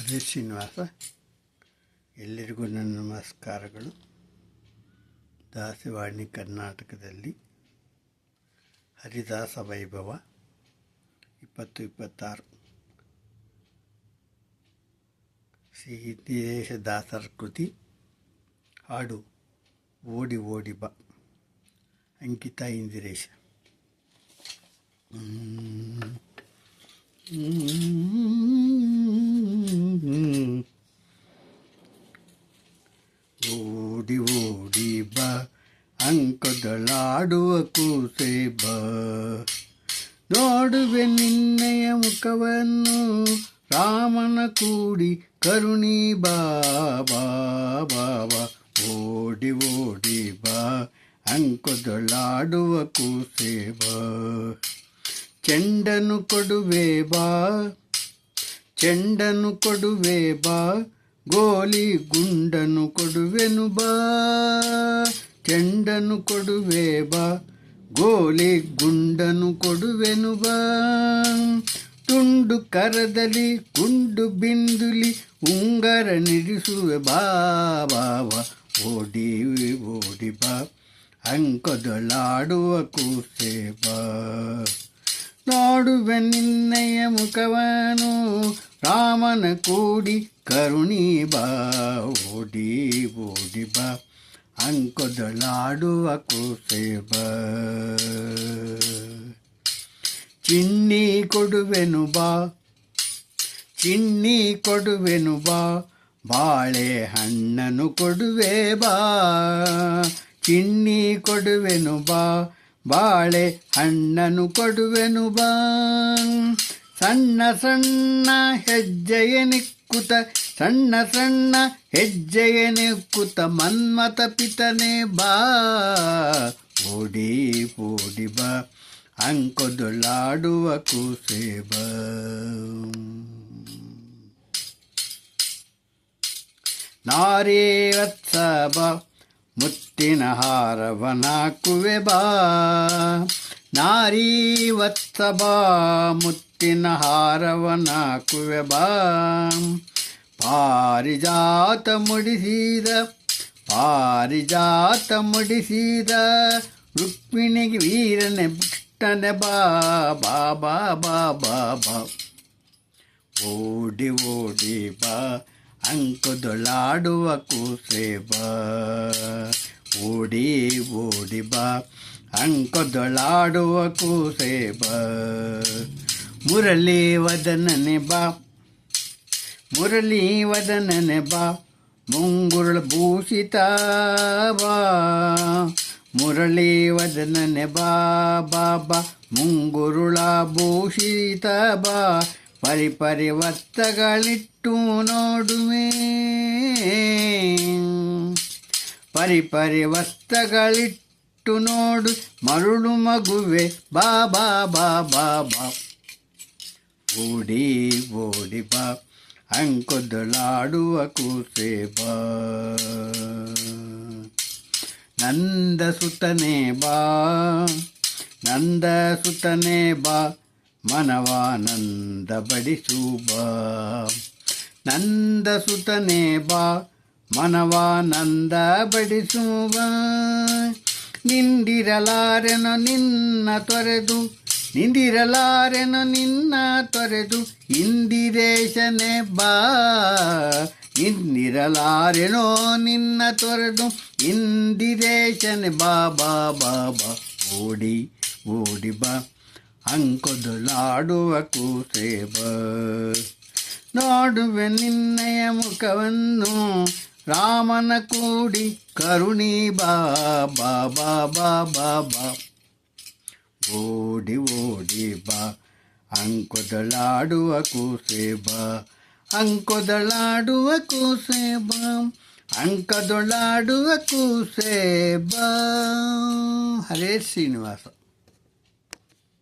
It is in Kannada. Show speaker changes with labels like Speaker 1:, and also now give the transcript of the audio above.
Speaker 1: ಹರೇ ಶ್ರೀನಿವಾಸ. ಎಲ್ಲರಿಗೂ ನನ್ನ ನಮಸ್ಕಾರಗಳು. ದಾಸವಾಣಿ ಕರ್ನಾಟಕದಲ್ಲಿ ಹರಿದಾಸ ವೈಭವ 2026 ಶ್ರೀ ಇಂದಿರೇಶ ದಾಸರ ಕೃತಿ. ಹಾಡು ಓಡಿ ಓಡಿ ಬಾ. ಅಂಕಿತ ಇಂದಿರೇಶ. ಓಡಿ ಓಡಿ ಬಾ ಅಂಕದಳಾಡುವ ಕೂಸೆ ಬಾ, ನೋಡುವೆ ನಿನ್ನೆಯ ಮುಖವನ್ನು ರಾಮನ ಕೂಡಿ ಕರುಣಿ ಬಾ ಬಾ ಬಾ. ಓಡಿ ಓಡಿ ಬಾ ಅಂಕದಳಾಡುವ ಕೂಸೆ ಬಾ, ಚೆಂಡನು ಕೊಡುವೆ ಬಾ, ಚೆಂಡನು ಕೊಡುವೆ ಬಾ, ಗೋಲಿ ಗುಂಡನು ಕೊಡುವೆನು ಬಾ, ಚೆಂಡನು ಕೊಡುವೆ ಬಾ, ಗೋಲಿ ಗುಂಡನು ಕೊಡುವೆನು ಬಾ, ತುಂಡು ಕರದಲ್ಲಿ ಗುಂಡು ಬಿಂದುಲಿ ಉಂಗರ ನಿಡಿಸುವೆ ಬಾ ಬಾ ಬಾ. ಓಡಿ ಓಡಿ ಬಾ ಅಂಕದಳಾಡುವ ಕೂಸೆ ಬಾ, ನೋಡುವೆ ನಿನ್ನೆಯ ಮುಖವನು ರಾಮನ ಕೂಡಿ ಕರುಣಿ ಬಾ. ಓಡಿ ಓಡಿ ಬಾ ಅಂಕದಳಾಡುವ ಕೂಸೆ ಬಾ, ಚಿನ್ನಿ ಕೊಡುವೆನು ಬಾ, ಚಿನ್ನಿ ಕೊಡುವೆನು ಬಾ, ಬಾಳೆ ಹಣ್ಣನು ಕೊಡುವೆ ಬಾ, ಚಿನ್ನಿ ಕೊಡುವೆನು ಬಾ, ಬಾಳೆ ಹಣ್ಣನು ಕೊಡುವೆನು ಬಾ, ಸಣ್ಣ ಸಣ್ಣ ಹೆಜ್ಜೆಯ ನಿಕ್ಕುತ, ಸಣ್ಣ ಸಣ್ಣ ಹೆಜ್ಜೆಯ ನಿಕ್ಕುತ ಮನ್ಮಥ ಪಿತನೆ ಬಾ. ಓಡಿ ಓಡಿ ಬಾ ಅಂಕದಳಾಡುವ ಕೂಸೆ ಬಾ, ನಾರೇ ವತ್ಸವ ಮುತ್ತಿನ ಹಾರವನಾಕುವೆ ಬಾ, ನಾರೀ ವತ್ಸವ ಮುತ್ತಿನ ಹಾರವನಾಕುವೆ ಬಾ, ಪಾರಿಜಾತ ಮುಡಿಸಿದ, ಪಾರಿಜಾತ ಮುಡಿಸಿದ ರುಕ್ಮಿಣಿಗೆ ವೀರನೆ ಬಿಟ್ಟನೆ ಬಾ ಬಾ ಬಾ ಬಾ ಬಾ ಬಾ. ಓಡಿ ಓಡಿ ಬಾ ಅಂಕದಳಾಡುವ ಕೂಸೆ ಬಾ, ಓಡಿ ಓಡಿ ಬಾ ಅಂಕದಳಾಡುವ ಕೂಸೆ ಬಾ, ಮುರಳಿ ವದನನೆ ಬಾ, ಮುರಳಿ ವದನನೆ ಬಾ, ಮುಂಗುರುಳ ಭೂಷಿತ ಬಾ, ಮುರಳಿ ವದನನೆ ಬಾ ಬಾ ಬಾ, ಮುಂಗುರುಳ ಭೂಷಿತ ಬಾ, ಪರಿಪರಿವರ್ತಗಳಿಟ್ಟು ನೋಡುವೆ, ಪರಿಪರಿವರ್ತಗಳಿಟ್ಟು ನೋಡು ಮರುಳು ಮಗುವೆ ಬಾ ಬಾ ಬಾ ಬಾ ಬಾ. ಓಡಿ ಓಡಿ ಬಾ ಅಂಕದಳಾಡುವ ಕೂಸೆ ಬಾ, ನಂದ ಸುತನೆ ಬಾ, ನಂದ ಸುತನೆ ಬಾ, ಮನವಾನಂದ ಬಡಿಸು ಬಾ, ನಂದ ಸುತನೆ ಬಾ, ಮನವಾನಂದ ಬಡಿಸು ಬಾ, ನಿಂದಿರಲಾರೆನು ನಿನ್ನ ತೊರೆದು, ನಿಂದಿರಲಾರೆನು ನಿನ್ನ ತೊರೆದು ಇಂದಿರೇಶನೆ ಬಾ, ನಿಂದಿರಲಾರೆನೋ ನಿನ್ನ ತೊರೆದು ಇಂದಿರೇಶನೆ ಬಾ ಬಾ ಬಾ ಬಾ. ಓಡಿ ಓಡಿ ಬಾ ಅಂಕದಳಾಡುವ ಕೂಸೆ ಬಾ, ನೋಡುವೆ ನಿನ್ನೆಯ ಮುಖವನ್ನು ರಾಮನ ಕೂಡಿ ಕರುಣಿ ಬಾ ಬಾ ಬಾ ಬಾ ಬಾ ಬಾ. ಓಡಿ ಓಡಿ ಬಾ ಅಂಕದಳಾಡುವ ಕೂಸೆ ಬಾ, ಅಂಕದಳಾಡುವ ಕೂಸೆ ಬಾ, ಅಂಕದಳಾಡುವ ಕೂಸೆ ಬಾ. ಹರೇ ಶ್ರೀನಿವಾಸ.